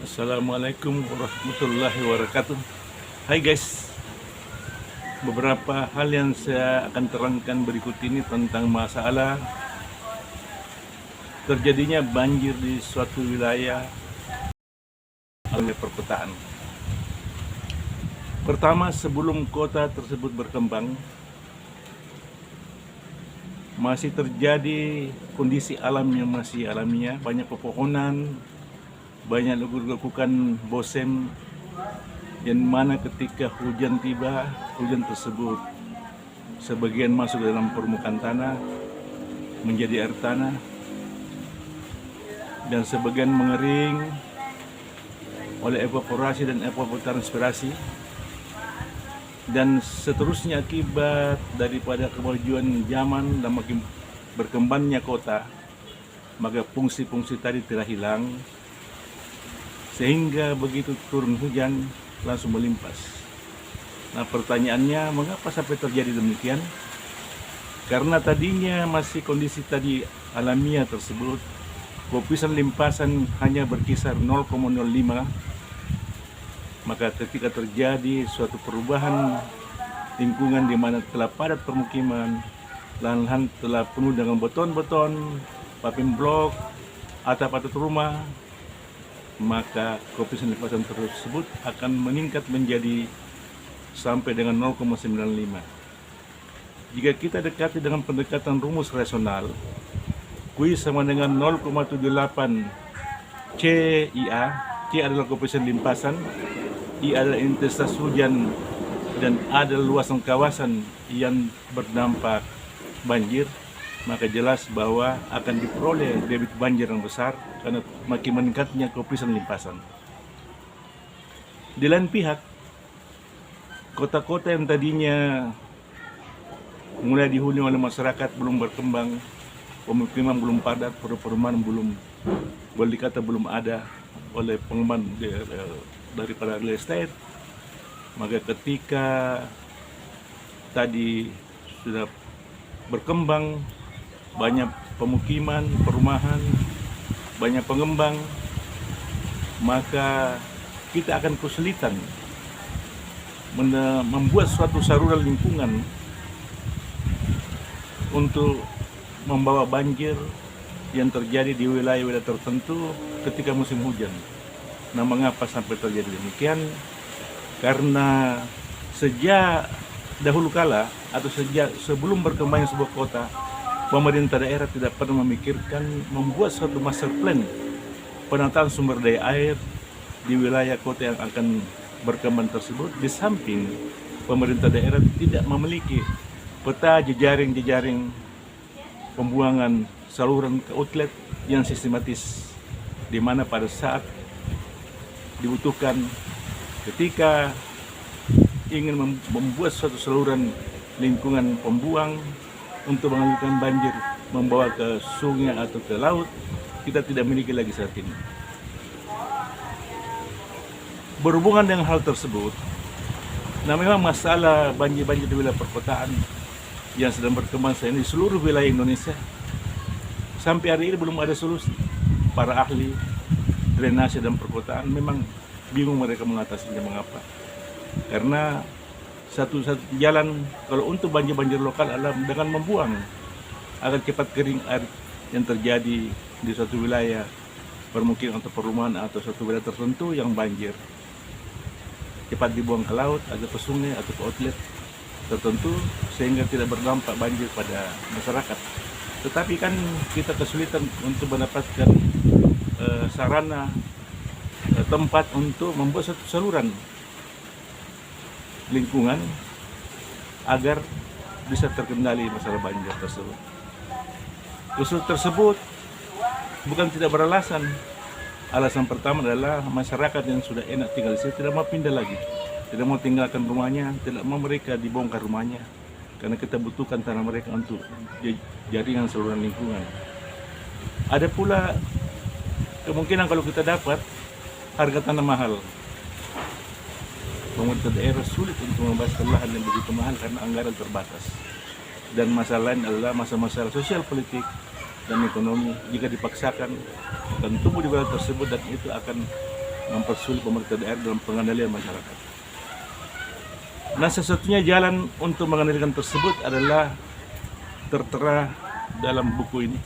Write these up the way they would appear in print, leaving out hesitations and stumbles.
Assalamualaikum warahmatullahi wabarakatuh. Hai guys, beberapa hal yang saya akan terangkan berikut ini tentang masalah terjadinya banjir di suatu wilayah oleh perkotaan. Pertama, sebelum kota tersebut berkembang, masih terjadi kondisi alam yang masih alamiah, banyak pepohonan, banyak lekukan bosem, yang mana ketika hujan tiba, hujan tersebut sebagian masuk dalam permukaan tanah menjadi air tanah, dan sebagian mengering oleh evaporasi dan evapotranspirasi, dan seterusnya akibat daripada kemajuan zaman dan makin berkembangnya kota, maka fungsi-fungsi tadi telah hilang, sehingga begitu turun hujan langsung melimpas. Nah, pertanyaannya, mengapa sampai terjadi demikian? Karena tadinya masih kondisi tadi alamiah tersebut, lapisan limpasan hanya berkisar 0,05, maka ketika terjadi suatu perubahan lingkungan di mana telah padat permukiman, lahan-lahan telah penuh dengan beton-beton, paving blok, atap-atap rumah, maka koefisien limpasan tersebut akan meningkat menjadi sampai dengan 0,95. Jika kita dekati dengan pendekatan rumus rasional, Q sama dengan 0,78 CIA. C adalah koefisien limpasan, I adalah intensitas hujan, dan A adalah luasan kawasan yang berdampak banjir, maka jelas bahwa akan diperoleh debit banjir yang besar karena makin meningkatnya koefisien limpasan. Di lain pihak, kota-kota yang tadinya mulai dihuni oleh masyarakat belum berkembang, pemukiman belum padat, perumahan belum, boleh dikata belum ada oleh pengembang daripada real estate, maka ketika tadi sudah berkembang, banyak pemukiman, perumahan, banyak pengembang, maka kita akan kesulitan membuat suatu saluran lingkungan untuk membawa banjir yang terjadi di wilayah-wilayah tertentu ketika musim hujan. Nah, mengapa sampai terjadi demikian? Karena sejak dahulu kala atau sejak sebelum berkembangnya sebuah kota, pemerintah daerah tidak pernah memikirkan membuat suatu master plan penataan sumber daya air di wilayah kota yang akan berkembang tersebut. Di samping pemerintah daerah tidak memiliki peta jejaring pembuangan saluran ke outlet yang sistematis, di mana pada saat dibutuhkan ketika ingin membuat suatu saluran lingkungan pembuang untuk mengalirkan banjir membawa ke sungai atau ke laut, kita tidak memiliki lagi saat ini. Berhubungan dengan hal tersebut, nah memang masalah banjir di wilayah perkotaan yang sedang berkembang saat ini di seluruh wilayah Indonesia, sampai hari ini belum ada solusi. Para ahli drainase dan perkotaan memang bingung mereka mengatasinya. Mengapa? Karena satu jalan kalau untuk banjir lokal adalah dengan membuang agar cepat kering air yang terjadi di suatu wilayah permukiman atau perumahan atau suatu wilayah tertentu yang banjir, cepat dibuang ke laut atau ke sungai atau ke outlet tertentu sehingga tidak berdampak banjir pada masyarakat. Tetapi kan kita kesulitan untuk mendapatkan sarana tempat untuk membuat satu saluran lingkungan agar bisa terkendali masalah banjir tersebut. Usul tersebut bukan tidak beralasan. Alasan pertama adalah masyarakat yang sudah enak tinggal di sini tidak mau pindah lagi, tidak mau tinggalkan rumahnya, tidak mau mereka dibongkar rumahnya, karena kita butuhkan tanah mereka untuk jaringan saluran lingkungan. Ada pula kemungkinan kalau kita dapat harga tanah mahal, pemerintah daerah sulit untuk membebaskan lahan yang begitu mahal karena anggaran terbatas. Dan masalah lain adalah masalah sosial politik dan ekonomi. Jika dipaksakan dan tumbuh di wilayah tersebut, dan itu akan mempersulit pemerintah daerah dalam pengendalian masyarakat. Nah, sesatunya jalan untuk mengendalikan tersebut adalah tertera dalam buku ini.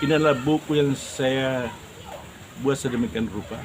Ini adalah buku yang saya buat sedemikian rupa.